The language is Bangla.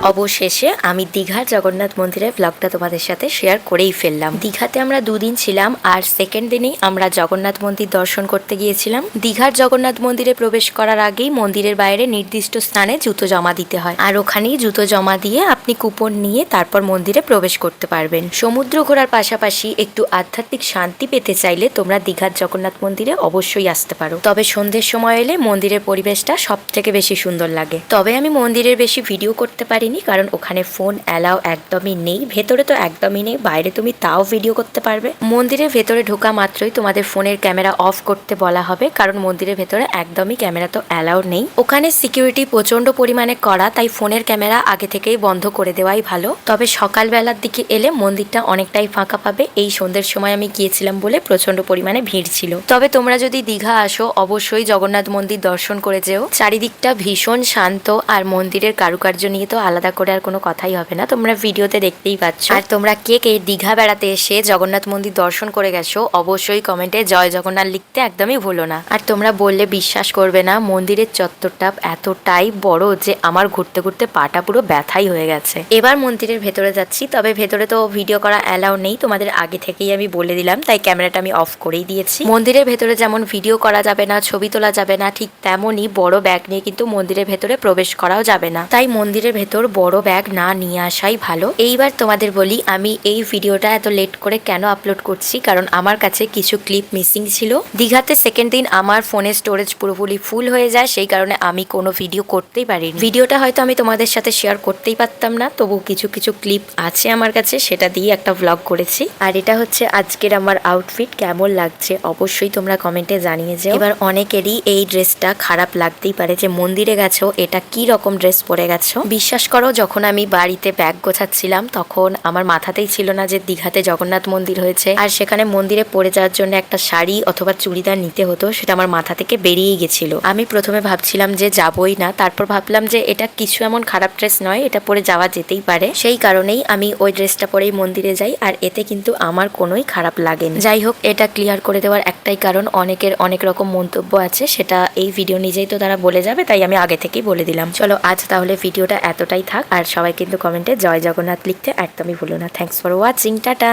অবশেষে আমি দীঘার জগন্নাথ মন্দিরের ব্লগটা তোমাদের সাথে শেয়ার করেই ফেললাম। দীঘাতে আমরা 2 দিন ছিলাম আর সেকেন্ড দিনেই আমরা জগন্নাথ মন্দির দর্শন করতে গিয়েছিলাম। দীঘার জগন্নাথ মন্দিরে প্রবেশ করার আগেই মন্দিরের বাইরে নির্দিষ্ট স্থানে জুতো জমা দিতে হয়, আর ওখানেই জুতো জমা দিয়ে আপনি কুপন নিয়ে তারপর মন্দিরে প্রবেশ করতে পারবেন। সমুদ্র ঘোরার পাশাপাশি একটু আধ্যাত্মিক শান্তি পেতে চাইলে তোমরা দীঘার জগন্নাথ মন্দিরে অবশ্যই আসতে পারো। তবে সন্ধ্যের সময় এলে মন্দিরের পরিবেশটা সব থেকে বেশি সুন্দর লাগে। তবে আমি মন্দিরের বেশি ভিডিও করতে পারিনি, কারণ ওখানে ফোন অ্যালাউ একদমই নেই। ভেতরে তো একদমই নেই, বাইরে তুমি তাও ভিডিও করতে পারবে। মন্দিরের ভেতরে ঢোকা মাত্রই তোমাদের ফোনের ক্যামেরা অফ করতে বলা হবে, কারণ মন্দিরের ভেতরে একদমই ক্যামেরা তো অ্যালাউ নেই। ওখানে সিকিউরিটি প্রচন্ড পরিমাণে করা, তাই ফোনের ক্যামেরা আগে থেকেই বন্ধ করে দেওয়াই ভালো। তবে সকালবেলার দিকে এলে মন্দিরটা অনেকটাই ফাঁকা পাবে। এই সন্ধ্যের সময় আমি গিয়েছিলাম বলে প্রচন্ড পরিমাণে ভিড় ছিল। তবে তোমরা যদি দীঘা আসো অবশ্যই জগন্নাথ মন্দির দর্শন করে যেও। চারিদিকটা ভীষণ শান্ত, আর মন্দিরের কারুকার্য নিয়ে তো আলাদা করে আর কোনো কথাই হবে না, তোমরা ভিডিওতে দেখতেই পাচ্ছ। আর তোমরা কে কে দীঘা বেড়াতে এসে জগন্নাথ মন্দির দর্শন করে গেছো অবশ্যই কমেন্টে জয় জগন্নাথ লিখতে একদমই ভুলো না। আর তোমরা বললে বিশ্বাস করবে না, মন্দিরের চত্বরটা এতটাই বড় যে আমার ঘুরতে ঘুরতে পাটা পুরো ব্যথাই হয়ে গেছে। এবার মন্দিরের ভেতরে যাচ্ছি, তবে ভেতরে তো ভিডিও করা অ্যালাউ নেই, তোমাদের আগে থেকেই আমি বলে দিলাম, তাই ক্যামেরাটা আমি অফ করেই দিয়েছি। মন্দিরের ভেতরে যেমন ভিডিও করা যাবে না, ছবি তোলা যাবে না, ঠিক তেমনই বড় ব্যাগ নিয়ে কিন্তু মন্দিরের ভেতরে প্রবেশ করাও যাবে না। তাই মন্দিরের ভেতর বড় ব্যাগ না নিয়ে আসাই ভালো। এইবার তোমাদের বলি আমি এই ভিডিওটা এত লেট করে কেন আপলোড করছি, কারণ আমার কাছে কিছু ক্লিপ মিসিং ছিল। দীঘাতে সেকেন্ড দিন আমার ফোনের স্টোরেজ পুরোপুরি ফুল হয়ে যায়, সেই কারণে আমি কোনো ভিডিও করতেই পারিনি। ভিডিওটা হয়তো আমি তোমাদের সাথে শেয়ার করতেই পারতাম না, তবু কিছু কিছু ক্লিপ আছে আমার কাছে, সেটা দিয়ে একটা ব্লগ করেছি। আর এটা হচ্ছে আজকের আমার আউটফিট। কেমন লাগছে অবশ্যই তোমরা কমেন্টে জানিয়ে যাও। এবার অনেকেরই এই ড্রেসটা খারাপ লাগতেই পারে যে মন্দিরে গেছো এটা কি রকম ড্রেস পরে গেছো। বিশ্বাস করো, যখন আমি বাড়িতে ব্যাগ গোছাচ্ছিলাম তখন আমার মাথাতেই ছিল না যে দীঘাতে জগন্নাথ মন্দির হয়েছে, আর সেখানে মন্দিরে পরে যাওয়ার জন্য একটা শাড়ি অথবা চুড়িদার নিতে হতো, সেটা আমার মাথা থেকে বেরিয়ে গেছিল। আমি প্রথমে ভাবছিলাম যে যাবই না, তারপর ভাবলাম যে এটা কিছু এমন খারাপ ড্রেস নয়, এটা পরে যাওয়া যেতেই পারে। সেই কারণেই আমি ওই ড্রেসটা পরেই মন্দিরে যাই, আর এতে কিন্তু আমার কোনোই খারাপ লাগেনি। যাই হোক, এটা ক্লিয়ার করে দেওয়ার একটাই কারণ, অনেকের অনেক রকম মন্তব্য আছে, সেটা এই ভিডিও নিজেই তো তারা বলে যাবে, তাই আমি আগে থেকেই বলে দিলাম। চলো আজ তাহলে ভিডিওটা এতটাই থাক, আর সবাই কিন্তু কমেন্টে জয় জগন্নাথ লিখতে একদমই ভুলো না। Thanks for watching, tata.